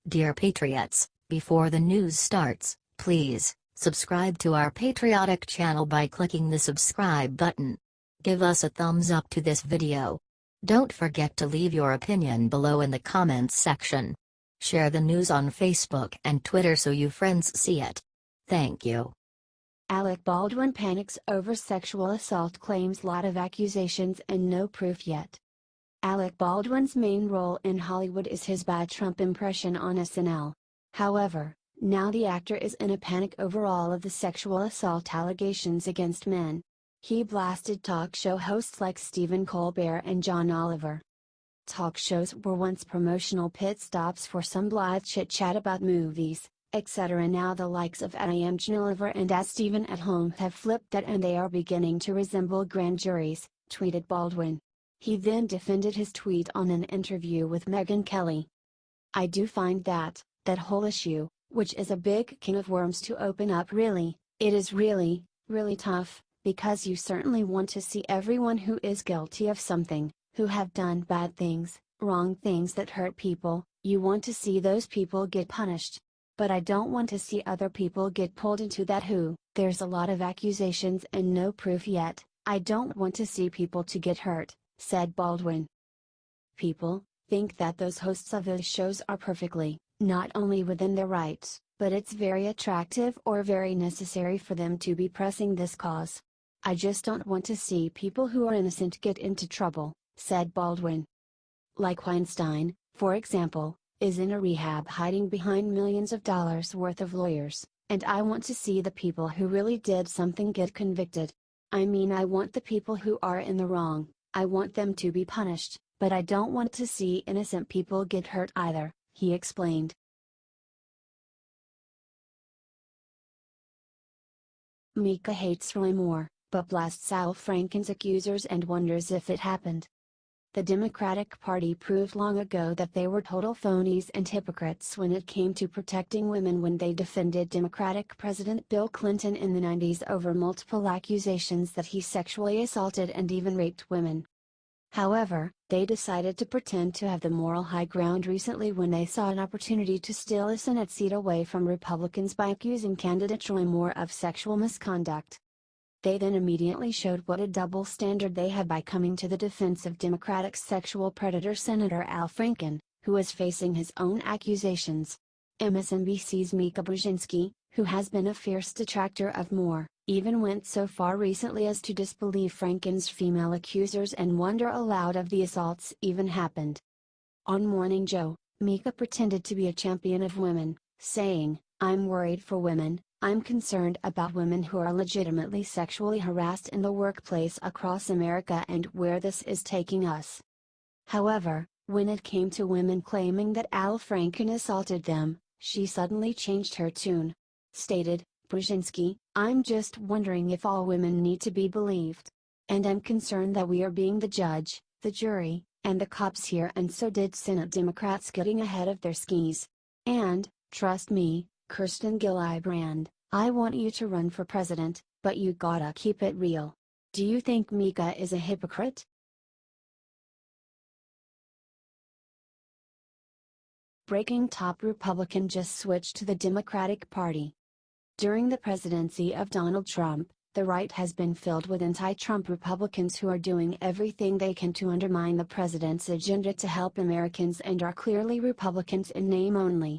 Dear Patriots, before the news starts, please subscribe to our patriotic channel by clicking the subscribe button. Give us a thumbs up to this video. Don't forget to leave your opinion below in the comments section. Share the news on Facebook and Twitter so you friends see it. Thank you. Alec Baldwin panics over sexual assault, claims lot of accusations and no proof yet. Alec Baldwin's main role in Hollywood is his bad Trump impression on SNL. However, now the actor is in a panic over all of the sexual assault allegations against men. He blasted talk show hosts like Stephen Colbert and John Oliver. Talk shows were once promotional pit stops for some blithe chit-chat about movies, etc. Now the likes of John Oliver and As Stephen at Home have flipped that, and they are beginning to resemble grand juries, tweeted Baldwin. He then defended his tweet on an interview with Megyn Kelly. I do find that whole issue, which is a big can of worms to open up, it is really tough, because you certainly want to see everyone who is guilty of something, who have done bad things, wrong things that hurt people, you want to see those people get punished. But I don't want to see other people get pulled into that there's a lot of accusations and no proof yet. I don't want to see people to get hurt, said Baldwin. People think that those hosts of those shows are perfectly, not only within their rights, but it's very attractive or very necessary for them to be pressing this cause. I just don't want to see people who are innocent get into trouble, said Baldwin. Like Weinstein, for example, is in a rehab hiding behind millions of dollars worth of lawyers, and I want to see the people who really did something get convicted. I mean, I want the people who are in the wrong, I want them to be punished, but I don't want to see innocent people get hurt either, he explained. Mika hates Roy Moore, but blasts Al Franken's accusers and wonders if it happened. The Democratic Party proved long ago that they were total phonies and hypocrites when it came to protecting women when they defended Democratic President Bill Clinton in the 90s over multiple accusations that he sexually assaulted and even raped women. However, they decided to pretend to have the moral high ground recently when they saw an opportunity to steal a Senate seat away from Republicans by accusing candidate Roy Moore of sexual misconduct. They then immediately showed what a double standard they had by coming to the defense of Democratic sexual predator Senator Al Franken, who is facing his own accusations. MSNBC's Mika Brzezinski, who has been a fierce detractor of Moore, even went so far recently as to disbelieve Franken's female accusers and wonder aloud if the assaults even happened. On Morning Joe, Mika pretended to be a champion of women, saying, "I'm worried for women. I'm concerned about women who are legitimately sexually harassed in the workplace across America and where this is taking us." However, when it came to women claiming that Al Franken assaulted them, she suddenly changed her tune. Stated, Brzezinski, "I'm just wondering if all women need to be believed. And I'm concerned that we are being the judge, the jury, and the cops here, and so did Senate Democrats getting ahead of their skis. And, trust me, Kirsten Gillibrand, I want you to run for president, but you gotta keep it real. Do you think Mika is a hypocrite?" Breaking top Republican just switched to the Democratic Party. During the presidency of Donald Trump, the right has been filled with anti-Trump Republicans who are doing everything they can to undermine the president's agenda to help Americans and are clearly Republicans in name only.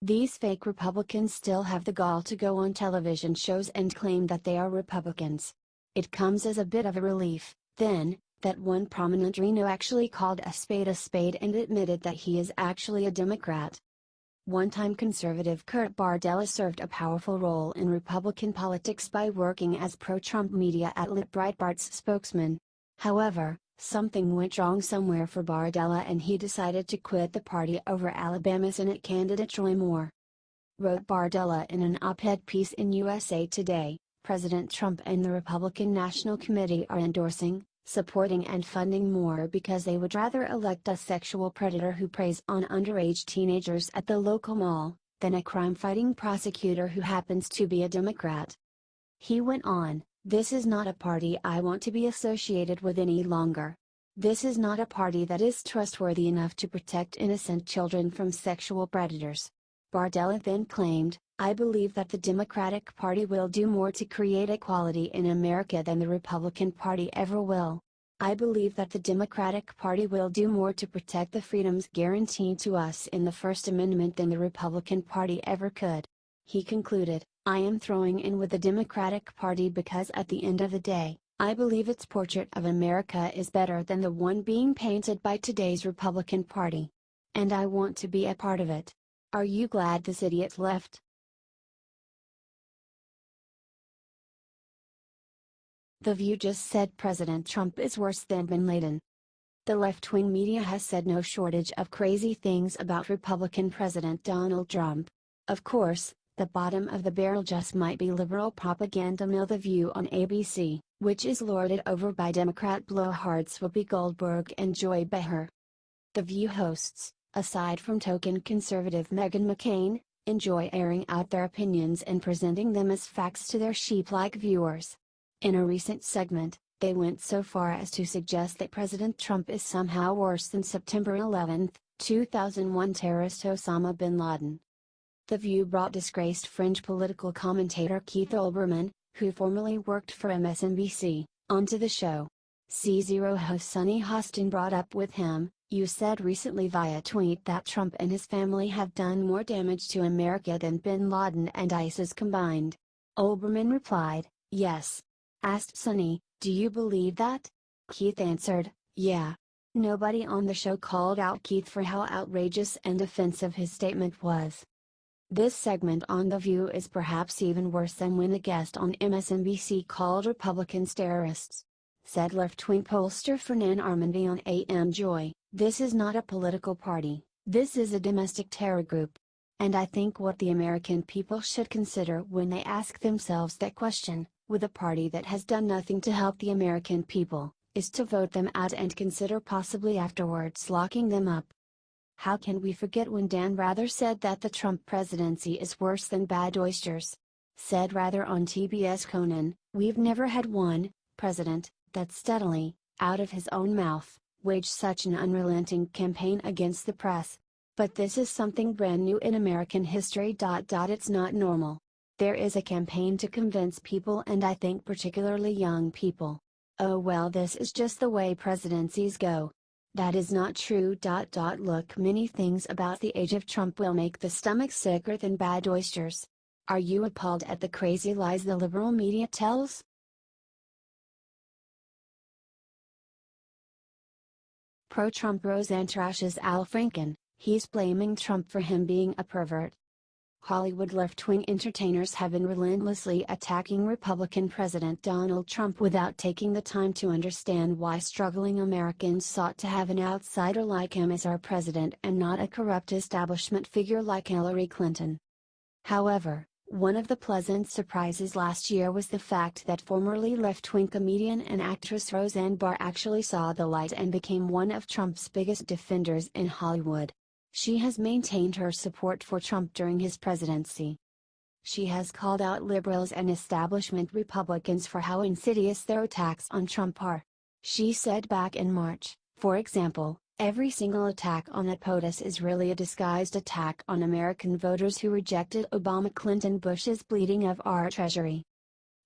These fake Republicans still have the gall to go on television shows and claim that they are Republicans. It comes as a bit of a relief, then, that one prominent Reno actually called a spade and admitted that he is actually a Democrat. One-time conservative Kurt Bardella served a powerful role in Republican politics by working as pro-Trump media outlet Breitbart's spokesman. However, something went wrong somewhere for Bardella and he decided to quit the party over Alabama Senate candidate Roy Moore. Wrote Bardella in an op-ed piece in USA Today, President Trump and the Republican National Committee are endorsing, supporting and funding Moore because they would rather elect a sexual predator who preys on underage teenagers at the local mall, than a crime-fighting prosecutor who happens to be a Democrat. He went on, "This is not a party I want to be associated with any longer. This is not a party that is trustworthy enough to protect innocent children from sexual predators. Bardella then claimed, "I believe that the Democratic Party will do more to create equality in America than the Republican Party ever will. I believe that the Democratic Party will do more to protect the freedoms guaranteed to us in the First Amendment than the Republican Party ever could." He concluded, "I am throwing in with the Democratic Party because at the end of the day, I believe its portrait of America is better than the one being painted by today's Republican Party. And I want to be a part of it. Are you glad this idiot left?" The View just said President Trump is worse than Bin Laden. The left-wing media has said no shortage of crazy things about Republican President Donald Trump. Of course, the bottom of the barrel just might be liberal propaganda mill. The View on ABC, which is lorded over by Democrat blowhards Whoopi Goldberg and Joy Behar. The View hosts, aside from token conservative Meghan McCain, enjoy airing out their opinions and presenting them as facts to their sheep-like viewers. In a recent segment, they went so far as to suggest that President Trump is somehow worse than September 11, 2001 terrorist Osama bin Laden. The View brought disgraced fringe political commentator Keith Olbermann, who formerly worked for MSNBC, onto the show. C0 host Sunny Hostin brought up with him, "You said recently via tweet that Trump and his family have done more damage to America than bin Laden and ISIS combined." Olbermann replied, "Yes." Asked Sunny, "Do you believe that?" Keith answered, "Yeah." Nobody on the show called out Keith for how outrageous and offensive his statement was. This segment on The View is perhaps even worse than when a guest on MSNBC called Republicans terrorists. Said left-wing pollster Fernand Armandy on AM Joy, "This is not a political party, this is a domestic terror group. And I think what the American people should consider when they ask themselves that question, with a party that has done nothing to help the American people, is to vote them out and consider possibly afterwards locking them up." How can we forget when Dan Rather said that the Trump presidency is worse than bad oysters? Said Rather on TBS Conan, "We've never had one president that steadily, out of his own mouth, waged such an unrelenting campaign against the press. But this is something brand new in American history. It's not normal. There is a campaign to convince people, and I think particularly young people. Oh well, this is just the way presidencies go. That is not true. Look, many things about the age of Trump will make the stomach sicker than bad oysters. Are you appalled at the crazy lies the liberal media tells?" Pro-Trump Roseanne trashes Al Franken, "He's blaming Trump for him being a pervert." Hollywood left-wing entertainers have been relentlessly attacking Republican President Donald Trump without taking the time to understand why struggling Americans sought to have an outsider like him as our president and not a corrupt establishment figure like Hillary Clinton. However, one of the pleasant surprises last year was the fact that formerly left-wing comedian and actress Roseanne Barr actually saw the light and became one of Trump's biggest defenders in Hollywood. She has maintained her support for Trump during his presidency. She has called out liberals and establishment Republicans for how insidious their attacks on Trump are. She said back in March, for example, "Every single attack on that POTUS is really a disguised attack on American voters who rejected Obama Clinton Bush's bleeding of our treasury."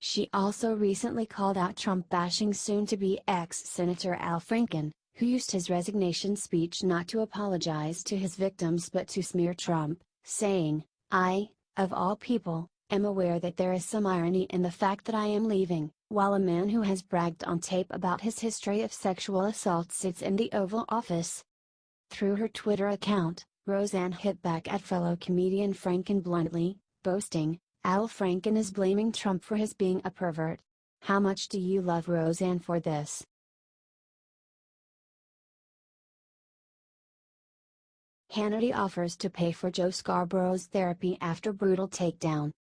She also recently called out Trump-bashing soon-to-be ex-Senator Al Franken, who used his resignation speech not to apologize to his victims but to smear Trump, saying, "I, of all people, am aware that there is some irony in the fact that I am leaving, while a man who has bragged on tape about his history of sexual assault sits in the Oval Office." Through her Twitter account, Roseanne hit back at fellow comedian Franken bluntly, boasting, "Al Franken is blaming Trump for his being a pervert. How much do you love Roseanne for this?" Hannity offers to pay for Joe Scarborough's therapy after brutal takedown.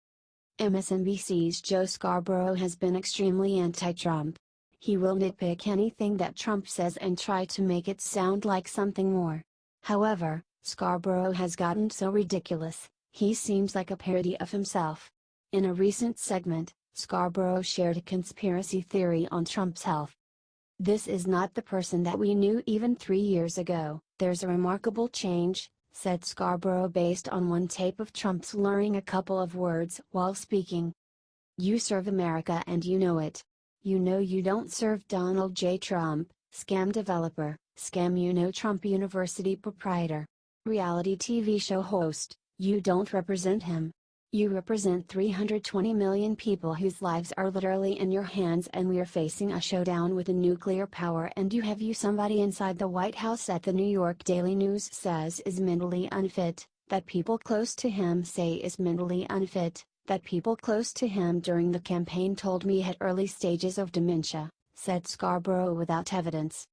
MSNBC's Joe Scarborough has been extremely anti-Trump. He will nitpick anything that Trump says and try to make it sound like something more. However, Scarborough has gotten so ridiculous, he seems like a parody of himself. In a recent segment, Scarborough shared a conspiracy theory on Trump's health. "This is not the person that we knew even 3 years ago. There's a remarkable change," said Scarborough based on one tape of Trump slurring a couple of words while speaking. "You serve America and you know it. You know you don't serve Donald J. Trump, scam developer, Trump University proprietor, reality TV show host. You don't represent him. You represent 320 million people whose lives are literally in your hands, and we are facing a showdown with a nuclear power, and you have somebody inside the White House that the New York Daily News says is mentally unfit, that people close to him say is mentally unfit, that people close to him during the campaign told me had early stages of dementia," said Scarborough without evidence.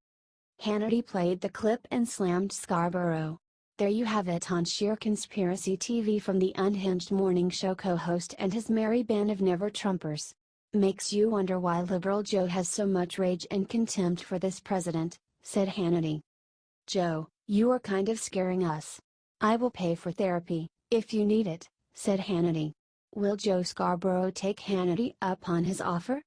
Hannity played the clip and slammed Scarborough. There you have it on sheer conspiracy TV from the unhinged morning show co-host and his merry band of never-Trumpers. "Makes you wonder why Liberal Joe has so much rage and contempt for this president," said Hannity. "Joe, you are kind of scaring us. I will pay for therapy, if you need it," said Hannity. Will Joe Scarborough take Hannity up on his offer?